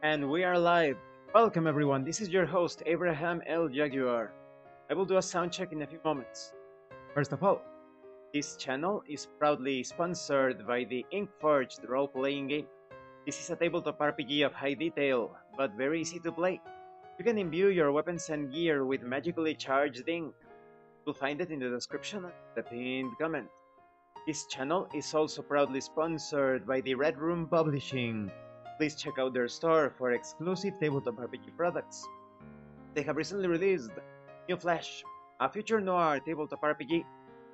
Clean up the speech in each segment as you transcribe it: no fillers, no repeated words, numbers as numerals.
And we are live. Welcome everyone, this is your host Abraham L. Jaguar. I will do a sound check in a few moments. First of all, this channel is proudly sponsored by the Inkforged role-playing game. This is a tabletop RPG of high detail, but very easy to play. You can imbue your weapons and gear with magically charged ink. You'll find it in the description and the pinned comment. This channel is also proudly sponsored by the Red Room Publishing. Please check out their store for exclusive tabletop RPG products. They have recently released New Flash, a future noir tabletop RPG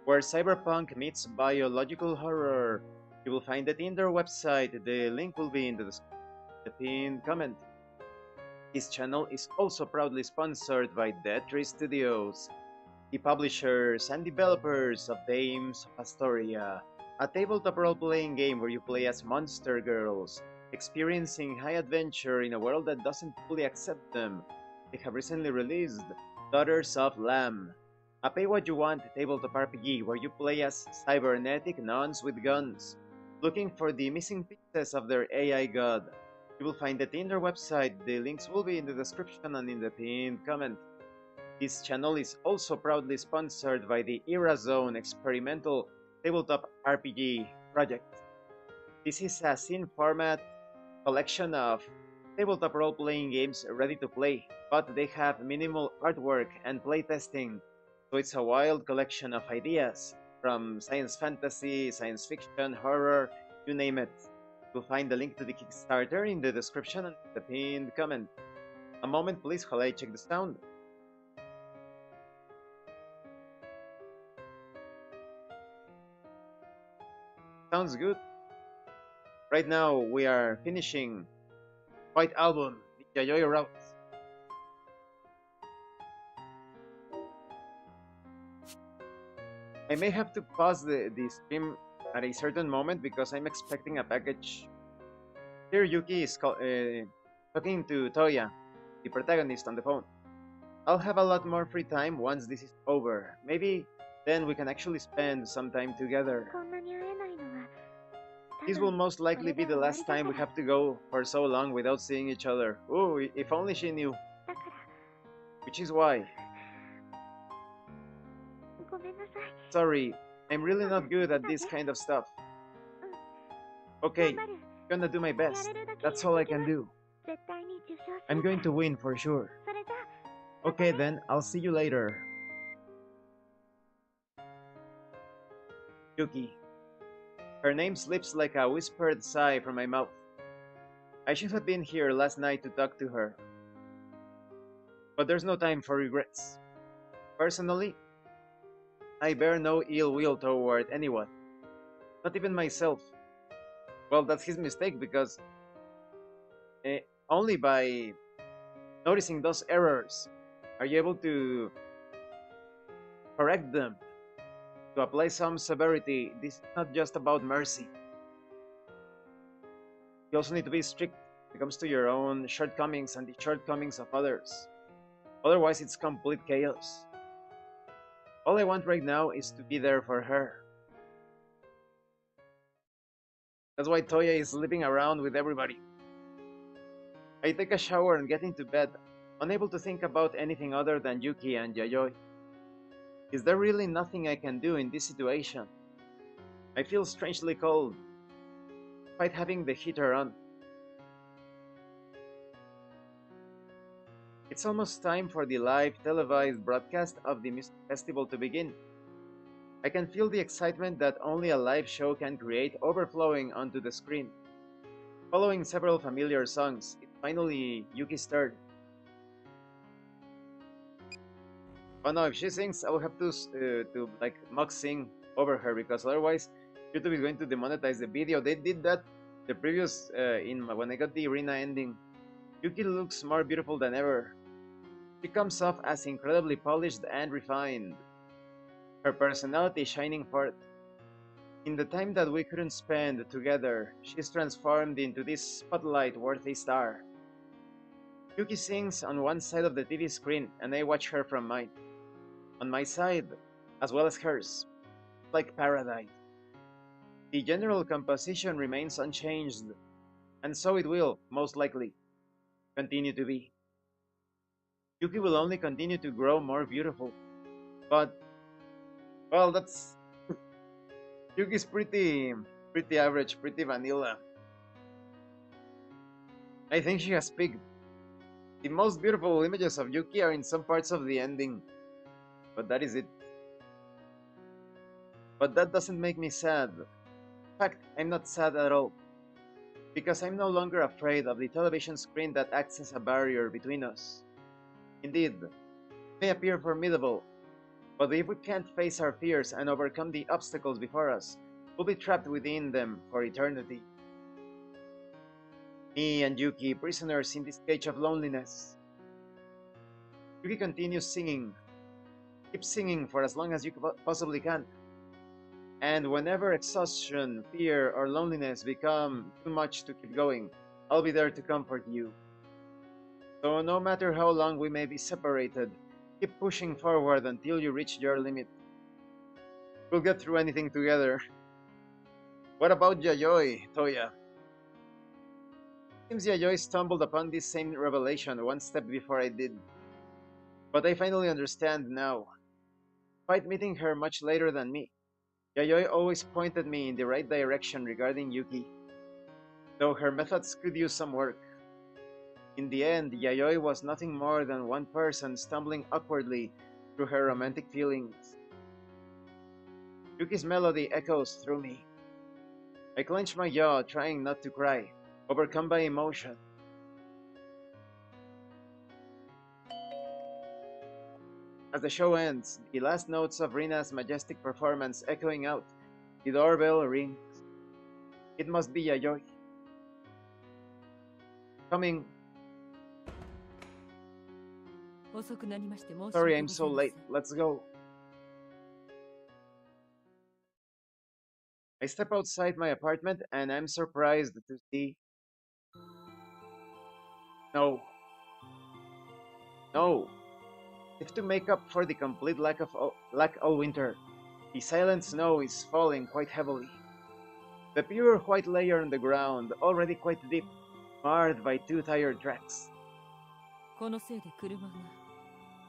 where cyberpunk meets biological horror. You will find it in their website. The link will be in the pinned comment. This channel is also proudly sponsored by Dead Tree Studios, the publishers and developers of Dames of Asstoria, a tabletop role-playing game where you play as monster girls, experiencing high adventure in a world that doesn't fully accept them. They have recently released Daughters of Lamb, a pay-what-you-want tabletop RPG where you play as cybernetic nuns with guns, looking for the missing pieces of their AI god. You will find it in their website. The links will be in the description and in the pinned comment. This channel is also proudly sponsored by the Era Zone experimental tabletop RPG project. This is a zine format collection of tabletop role-playing games ready to play, but they have minimal artwork and playtesting, so it's a wild collection of ideas, from science fantasy, science fiction, horror, you name it. You'll find the link to the Kickstarter in the description and the pinned comment. A moment please while I check the sound. Sounds good. Right now we are finishing White Album, the Yayoi route. I may have to pause the stream at a certain moment because I'm expecting a package. Here Yuki is talking to Toya, the protagonist, on the phone. I'll have a lot more free time once this is over. Maybe then we can actually spend some time together. This will most likely be the last time we have to go for so long without seeing each other. Ooh, if only she knew. Which is why. Sorry, I'm really not good at this kind of stuff. Okay, I'm gonna do my best. That's all I can do. I'm going to win for sure. Okay then, I'll see you later. Yuki. Her name slips like a whispered sigh from my mouth. I should have been here last night to talk to her. But there's no time for regrets. Personally, I bear no ill will toward anyone. Not even myself. Well, that's his mistake because only by noticing those errors are you able to correct them, to apply some severity. This is not just about mercy. You also need to be strict when it comes to your own shortcomings and the shortcomings of others. Otherwise, it's complete chaos. All I want right now is to be there for her. That's why Toya is sleeping around with everybody. I take a shower and get into bed, unable to think about anything other than Yuki and Yayoi. Is there really nothing I can do in this situation? I feel strangely cold, despite having the heater on. It's almost time for the live televised broadcast of the music festival to begin. I can feel the excitement that only a live show can create overflowing onto the screen. Following several familiar songs, it's finally Yuki's turn. Oh no, if she sings, I will have to like mock sing over her because otherwise YouTube is going to demonetize the video. They did that the previous when I got the arena ending. Yuki looks more beautiful than ever. She comes off as incredibly polished and refined, her personality shining forth. In the time that we couldn't spend together, she's transformed into this spotlight-worthy star. Yuki sings on one side of the TV screen and I watch her from mine. On my side, as well as hers, like paradise. The general composition remains unchanged, and so it will, most likely. continue to be. Yuki will only continue to grow more beautiful. But, well, that's... Yuki's pretty average, pretty vanilla. I think she has peaked. The most beautiful images of Yuki are in some parts of the ending. But that is it. But that doesn't make me sad. In fact, I'm not sad at all. Because I'm no longer afraid of the television screen that acts as a barrier between us. Indeed, it may appear formidable, but if we can't face our fears and overcome the obstacles before us, we'll be trapped within them for eternity. Me and Yuki, prisoners in this cage of loneliness. Yuki continues singing. Keep singing for as long as you possibly can. And whenever exhaustion, fear, or loneliness become too much to keep going, I'll be there to comfort you. So no matter how long we may be separated, keep pushing forward until you reach your limit. We'll get through anything together. What about Yayoi, Toya? Seems Yayoi stumbled upon this same revelation one step before I did. But I finally understand now. Despite meeting her much later than me, Yayoi always pointed me in the right direction regarding Yuki, though her methods could use some work. In the end, Yayoi was nothing more than one person stumbling awkwardly through her romantic feelings. Yuki's melody echoes through me. I clench my jaw, trying not to cry, overcome by emotion. As the show ends, the last notes of Rina's majestic performance echoing out, the doorbell rings. It must be Yayoi. Coming. Sorry I'm so late. Let's go. I step outside my apartment and I'm surprised to see... No. No. If to make up for the complete lack all winter, the silent snow is falling quite heavily. The pure white layer on the ground, already quite deep, marred by two tired tracks.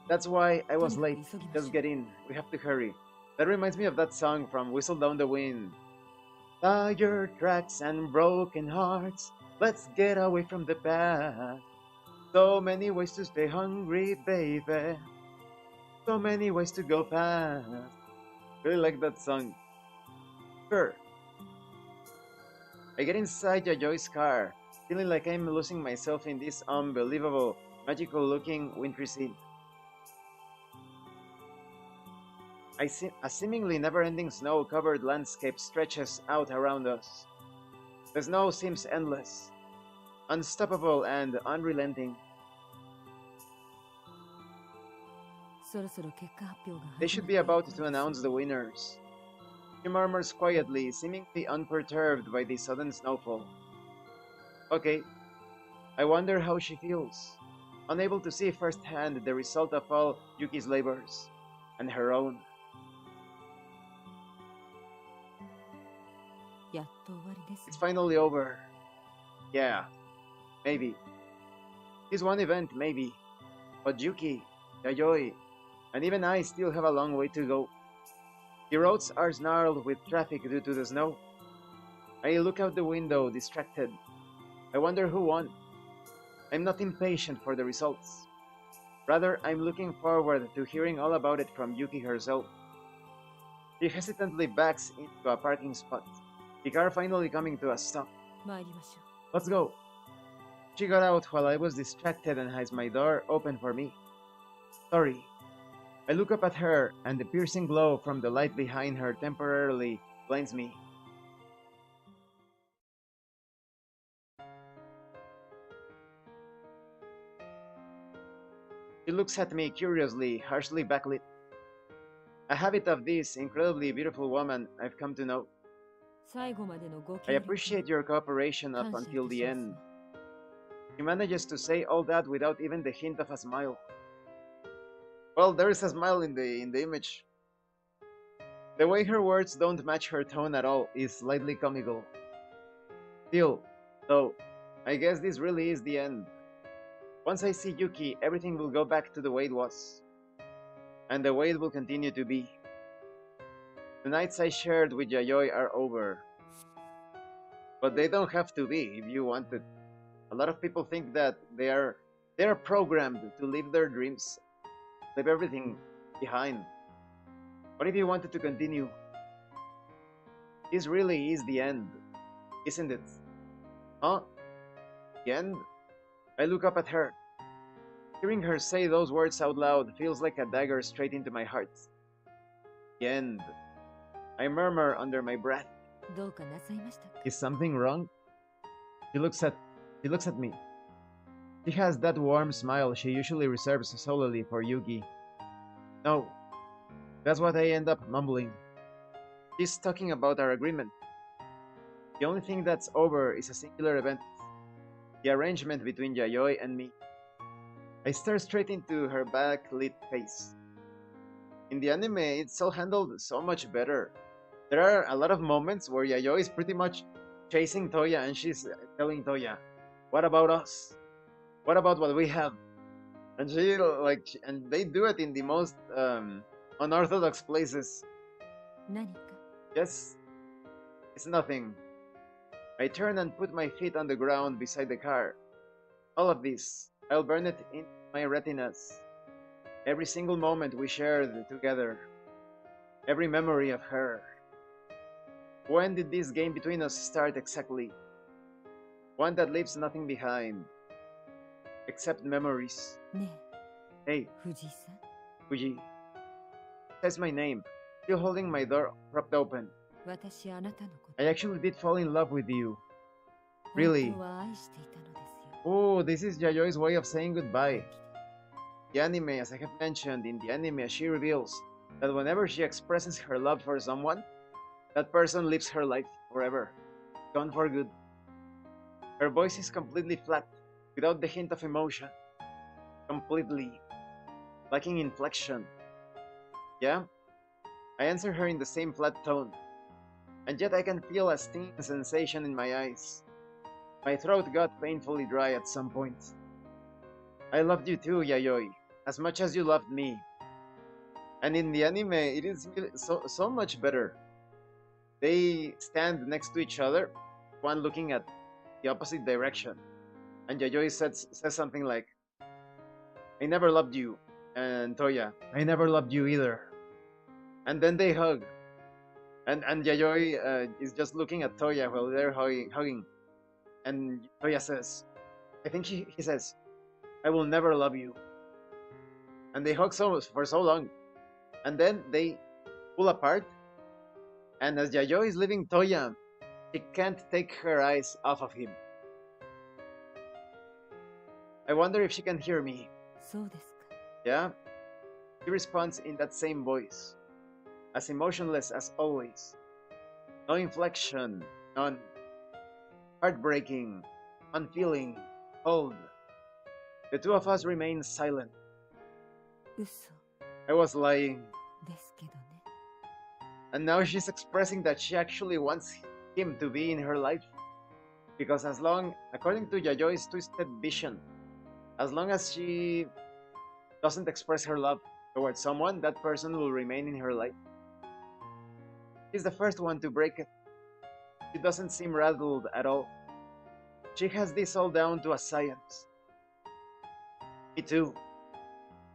That's why I was late. Just get in. We have to hurry. That reminds me of that song from Whistle Down the Wind. Tired tracks and broken hearts, let's get away from the past. So many ways to stay hungry, baby. So many ways to go fast. Really like that song. Sure. I get inside Yayoi's car, feeling like I'm losing myself in this unbelievable, magical-looking wintry scene. A seemingly never-ending snow-covered landscape stretches out around us. The snow seems endless, unstoppable and unrelenting. They should be about to announce the winners. She murmurs quietly, seemingly unperturbed by the sudden snowfall. Okay, I wonder how she feels, unable to see firsthand the result of all Yuki's labors, and her own. It's finally over. Yeah, maybe. This one event, maybe. But Yuki, Yayoi, and even I still have a long way to go. The roads are snarled with traffic due to the snow. I look out the window, distracted. I wonder who won. I'm not impatient for the results. Rather, I'm looking forward to hearing all about it from Yuki herself. She hesitantly backs into a parking spot, the car finally coming to a stop. Let's go. She got out while I was distracted and has my door open for me. Sorry. I look up at her, and the piercing glow from the light behind her temporarily blinds me. She looks at me curiously, harshly backlit. A habit of this incredibly beautiful woman I've come to know. I appreciate your cooperation up until the end. She manages to say all that without even the hint of a smile. Well, there is a smile in the image. The way her words don't match her tone at all is slightly comical. Still, though, I guess this really is the end. Once I see Yuki, everything will go back to the way it was. And the way it will continue to be. The nights I shared with Yayoi are over. But they don't have to be if you wanted. A lot of people think that they are programmed to live their dreams, leave everything behind. What if you wanted to continue? This really is the end, isn't it? Huh? The end? I look up at her. Hearing her say those words out loud feels like a dagger straight into my heart. The end. I murmur under my breath. Is something wrong? She looks at me. She has that warm smile she usually reserves solely for Yugi. No, that's what I end up mumbling. She's talking about our agreement. The only thing that's over is a singular event. The arrangement between Yayoi and me. I stare straight into her backlit face. In the anime, it's all handled so much better. There are a lot of moments where Yayoi is pretty much chasing Toya and she's telling Toya, what about us? What about what we have? And and they do it in the most unorthodox places. Yes, it's nothing. I turn and put my feet on the ground beside the car. All of this, I'll burn it in my retinas. Every single moment we shared together. Every memory of her. When did this game between us start exactly? One that leaves nothing behind. Except memories. Hey, Fuji. Says my name, still holding my door propped open. I actually did fall in love with you. Really? Oh, this is Yayoi's way of saying goodbye. The anime, as I have mentioned, in the anime she reveals that whenever she expresses her love for someone, that person lives her life forever, gone for good. Her voice is completely flat, without the hint of emotion. Completely. Lacking inflection. Yeah? I answer her in the same flat tone. And yet I can feel a stinging sensation in my eyes. My throat got painfully dry at some point. I loved you too, Yayoi, as much as you loved me. And in the anime, it is so much better. They stand next to each other, one looking at the opposite direction. And Yayoi says something like, I never loved you. And Toya, I never loved you either. And then they hug. And Yayoi is just looking at Toya while they're hugging. And Toya says, I think he says, I will never love you. And they hug for so long. And then they pull apart. And as Yayoi is leaving Toya, she can't take her eyes off of him. I wonder if she can hear me. Yeah? She responds in that same voice. As emotionless as always. No inflection, none. Heartbreaking, unfeeling, cold. The two of us remain silent. I was lying. And now she's expressing that she actually wants him to be in her life. Because according to Yayoi's twisted vision, as long as she doesn't express her love towards someone, that person will remain in her life. She's the first one to break it. She doesn't seem rattled at all. She has this all down to a science. Me too.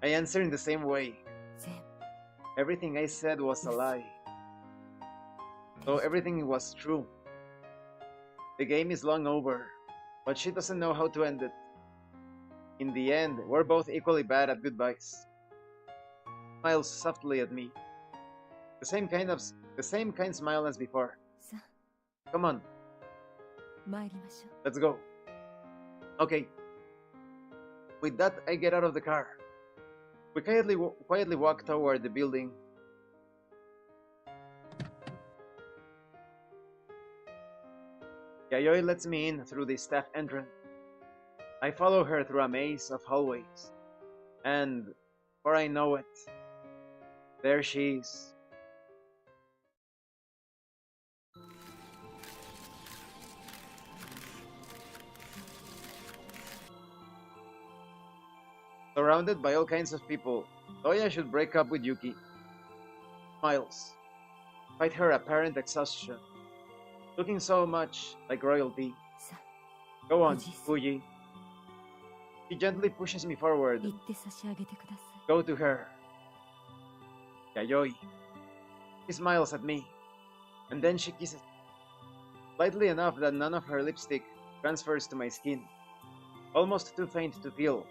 I answer in the same way. Everything I said was a lie. So everything was true. The game is long over, but she doesn't know how to end it. In the end, we're both equally bad at goodbyes. Smiles softly at me. The same kind smile as before. Come on. Let's go. Okay. With that, I get out of the car. We quietly walk toward the building. Yayoi lets me in through the staff entrance. I follow her through a maze of hallways. And, before I know it, there she is. Surrounded by all kinds of people, Toya should break up with Yuki. Smiles. Despite her apparent exhaustion, looking so much like royalty. Go on, Fuji. She gently pushes me forward. Go to her. Yayoi. She smiles at me, and then she kisses me, lightly enough that none of her lipstick transfers to my skin, almost too faint to feel.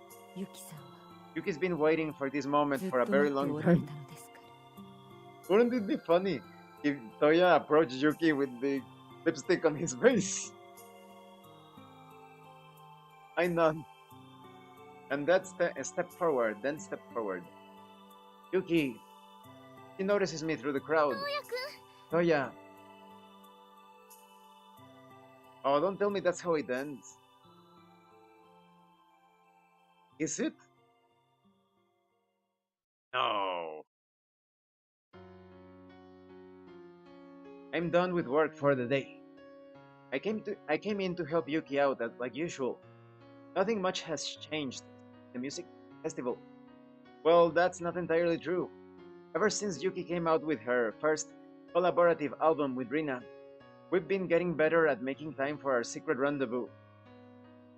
Yuki's been waiting for this moment for a very long time. Wouldn't it be funny if Toya approached Yuki with the lipstick on his face? I nod. And that's a step forward, then step forward. Yuki. She notices me through the crowd. Toya. Oh, don't tell me that's how it ends. Is it? No. I'm done with work for the day. I came in to help Yuki out like usual. Nothing much has changed. The music festival. Well, that's not entirely true. Ever since Yuki came out with her first collaborative album with Rina, we've been getting better at making time for our secret rendezvous.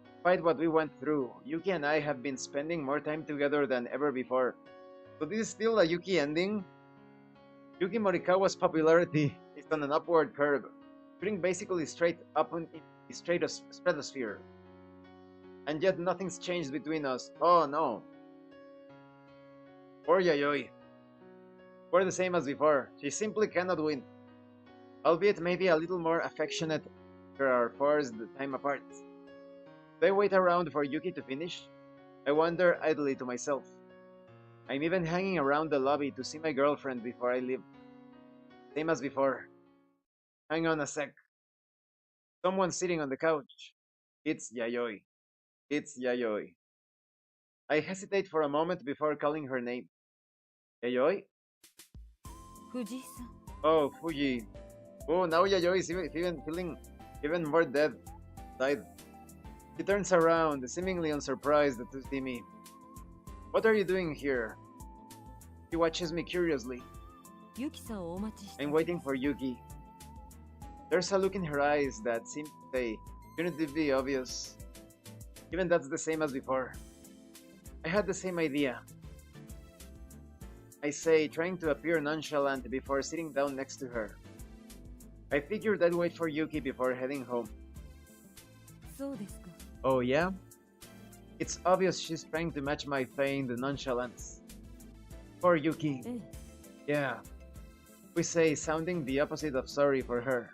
Despite what we went through, Yuki and I have been spending more time together than ever before. So this is still a Yuki ending? Yuki Morikawa's popularity is on an upward curve, shooting basically straight up in the stratosphere. And yet nothing's changed between us. Oh no. Poor Yayoi. We're the same as before. She simply cannot win. Albeit maybe a little more affectionate after our forced time apart. Do I wait around for Yuki to finish? I wonder idly to myself. I'm even hanging around the lobby to see my girlfriend before I leave. Same as before. Hang on a sec. Someone's sitting on the couch. It's Yayoi. It's Yayoi. I hesitate for a moment before calling her name. Yayoi? Fuji-san. Oh, Fuji. Oh, now Yayoi is even feeling even more dead inside. She turns around, seemingly unsurprised to see me. What are you doing here? She watches me curiously. I'm waiting for Yuki. There's a look in her eyes that seems to say, shouldn't it be obvious? Even that's the same as before. I had the same idea. I say, trying to appear nonchalant before sitting down next to her. I figured I'd wait for Yuki before heading home. Oh yeah? It's obvious she's trying to match my feigned nonchalance. Poor Yuki. Yeah. We say, sounding the opposite of sorry for her.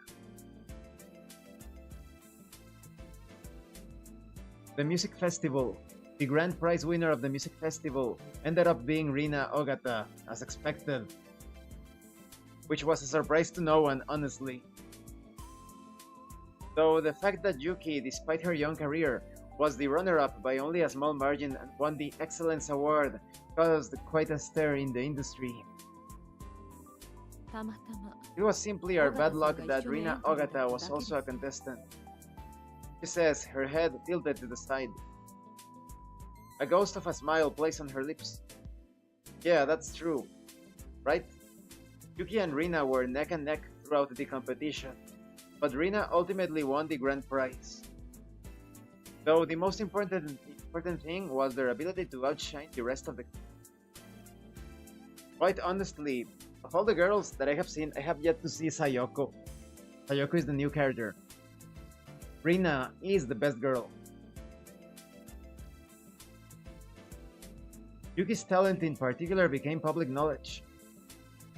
The music festival. The grand prize winner of the music festival ended up being Rina Ogata, as expected. Which was a surprise to no one, honestly. Though the fact that Yuki, despite her young career, was the runner-up by only a small margin and won the Excellence Award caused quite a stir in the industry. It was simply our bad luck that Rina Ogata was also a contestant. She says, her head tilted to the side. A ghost of a smile plays on her lips. Yeah, that's true. Right? Yuki and Rina were neck and neck throughout the competition, but Rina ultimately won the grand prize. Though the most important thing was their ability to outshine the rest of the... Quite honestly, of all the girls that I have seen, I have yet to see Sayoko. Sayoko is the new character. Rina is the best girl. Yuki's talent in particular became public knowledge.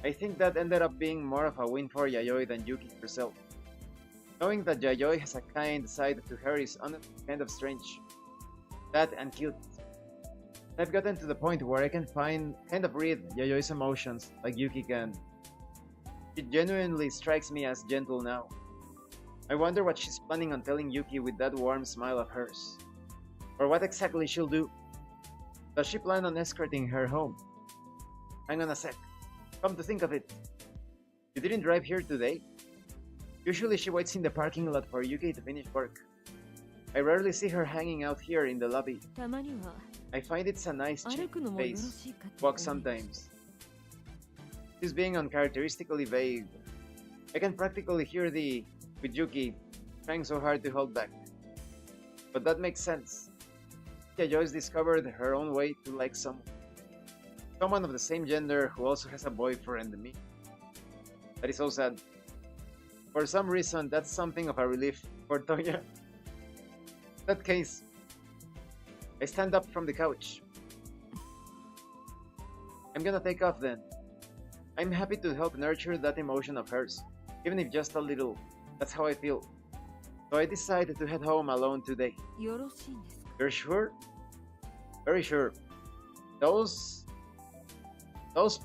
I think that ended up being more of a win for Yayoi than Yuki herself. Knowing that Yayoi has a kind side to her is honestly kind of strange. That and cute. I've gotten to the point where I can kind of read Yayoi's emotions like Yuki can. She genuinely strikes me as gentle now. I wonder what she's planning on telling Yuki with that warm smile of hers. Or what exactly she'll do. Does she plan on escorting her home? Hang on a sec. Come to think of it, you didn't drive here today? Usually she waits in the parking lot for Yuki to finish work. I rarely see her hanging out here in the lobby. I find it's a nice change of pace. Walk sometimes. She's being uncharacteristically vague. I can practically hear the with Yuki trying so hard to hold back. But that makes sense. Yayoi discovered her own way to like someone of the same gender who also has a boyfriend than me. That is so sad. For some reason, that's something of a relief for Toya. In that case, I stand up from the couch. I'm gonna take off then. I'm happy to help nurture that emotion of hers, even if just a little. That's how I feel. So I decided to head home alone today. You're sure? Very sure. Those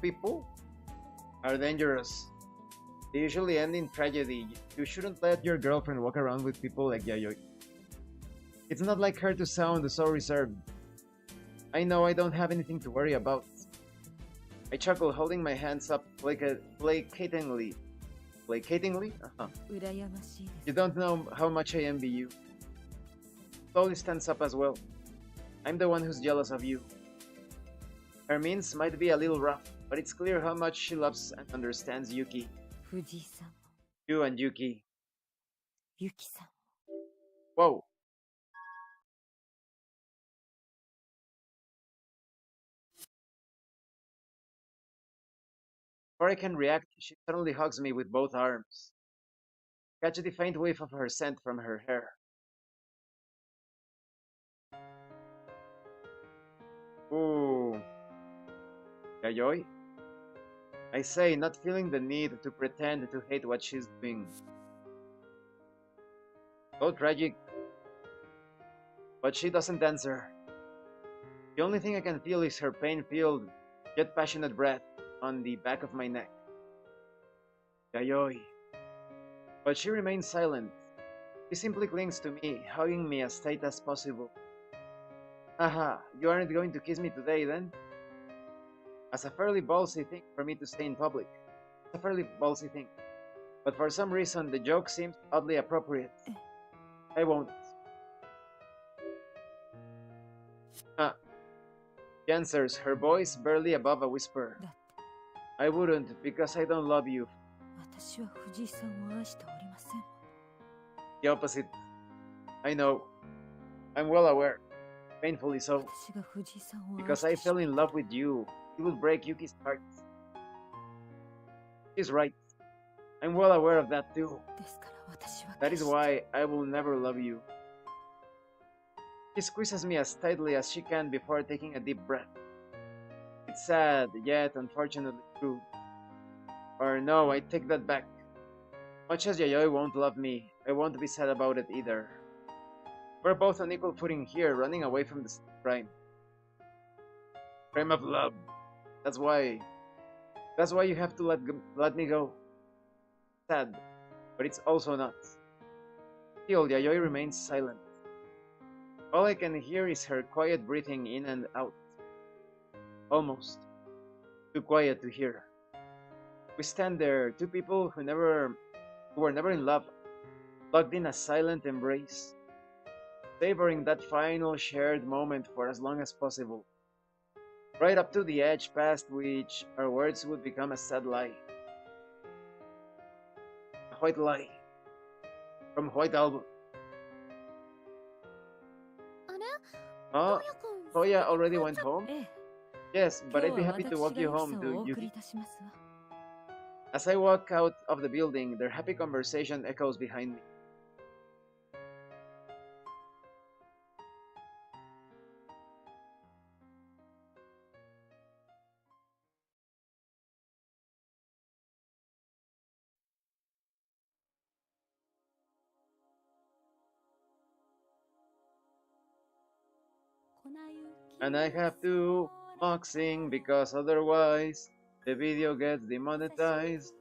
people are dangerous. They usually end in tragedy. You shouldn't let your girlfriend walk around with people like Yayoi. It's not like her to sound so reserved. I know I don't have anything to worry about. I chuckle, holding my hands up placatingly. Placatingly? You don't know how much I envy you. Slowly stands up as well. I'm the one who's jealous of you. Her means might be a little rough, but it's clear how much she loves and understands Yuki. You and Yuki. Whoa. Before I can react, she suddenly hugs me with both arms. Catch the faint whiff of her scent from her hair. Ooh. Yayoi? I say, not feeling the need to pretend to hate what she's doing. So tragic. But she doesn't answer. The only thing I can feel is her pain-filled, yet passionate breath on the back of my neck. Yayoi. But she remains silent. She simply clings to me, hugging me as tight as possible. Haha, you aren't going to kiss me today then? As a fairly ballsy thing for me to stay in public. It's a fairly ballsy thing. But for some reason, the joke seems oddly appropriate. I won't. She answers, her voice barely above a whisper. I wouldn't, because I don't love you. The opposite. I know. I'm well aware. Painfully so. Because I fell in love with you. It will break Yuki's heart. She's right. I'm well aware of that too. That is why I will never love you. She squeezes me as tightly as she can before taking a deep breath. It's sad, yet unfortunately true. Or no, I take that back. Much as Yayoi won't love me, I won't be sad about it either. We're both on equal footing here, running away from the crime. Crime of love. That's why you have to let me go. Sad, but it's also not. Still, Yayoi remains silent. All I can hear is her quiet breathing in and out. Almost. Too quiet to hear. We stand there, two people who were never in love, plugged in a silent embrace, savoring that final shared moment for as long as possible. Right up to the edge past which our words would become a sad lie. A white lie. From White Album. Oh, Toya already went home? Yes, but I'd be happy to walk you home, to Yuki. As I walk out of the building, their happy conversation echoes behind me. And I have to boxing because otherwise the video gets demonetized.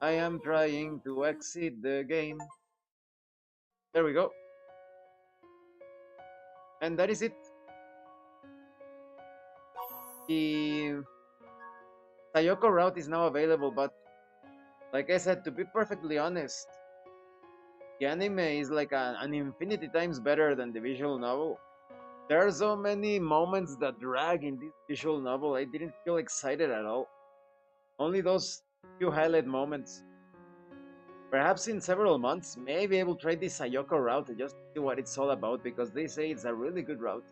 I am trying to exit the game. There we go. And that is it. The Sayoko route is now available, but like I said, to be perfectly honest, the anime is like an infinity times better than the visual novel. There are so many moments that drag in this visual novel. I didn't feel excited at all. Only those few highlight moments. Perhaps in several months, maybe I will try this Sayoko route just to see what it's all about because they say it's a really good route.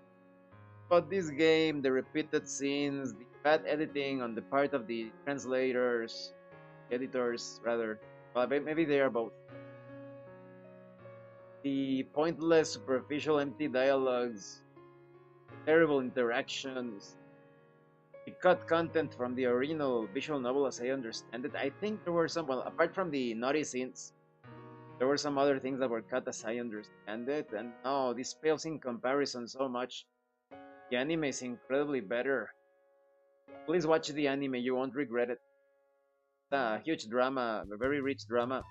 But this game, the repeated scenes, the bad editing on the part of the translators, editors rather, well, maybe they are both. The pointless, superficial, empty dialogues, terrible interactions, the cut content from the original visual novel as I understand it. I think there were some, well, apart from the naughty scenes, there were some other things that were cut as I understand it, and no, this pales in comparison so much. The anime is incredibly better. Please watch the anime, you won't regret it. It's a huge drama, a very rich drama.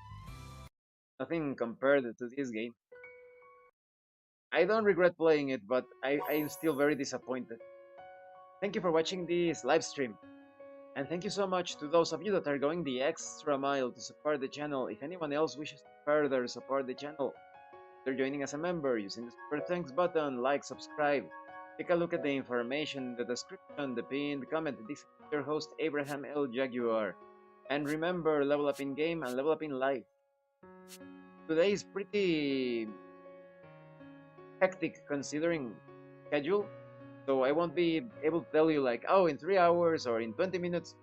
Nothing compared to this game. I don't regret playing it, but I'm still very disappointed. Thank you for watching this live stream. And thank you so much to those of you that are going the extra mile to support the channel. If anyone else wishes to further support the channel, they're joining as a member using the super thanks button, like, subscribe. Take a look at the information in the description, the pinned comment. This is your host Abraham L. Jaguar. And remember, level up in game and level up in life. Today is pretty hectic considering schedule, so I won't be able to tell you like, oh, in 3 hours or in 20 minutes.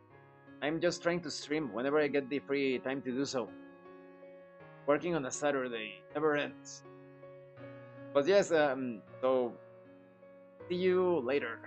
I'm just trying to stream whenever I get the free time to do so. Working on a Saturday never ends. But yes, so see you later.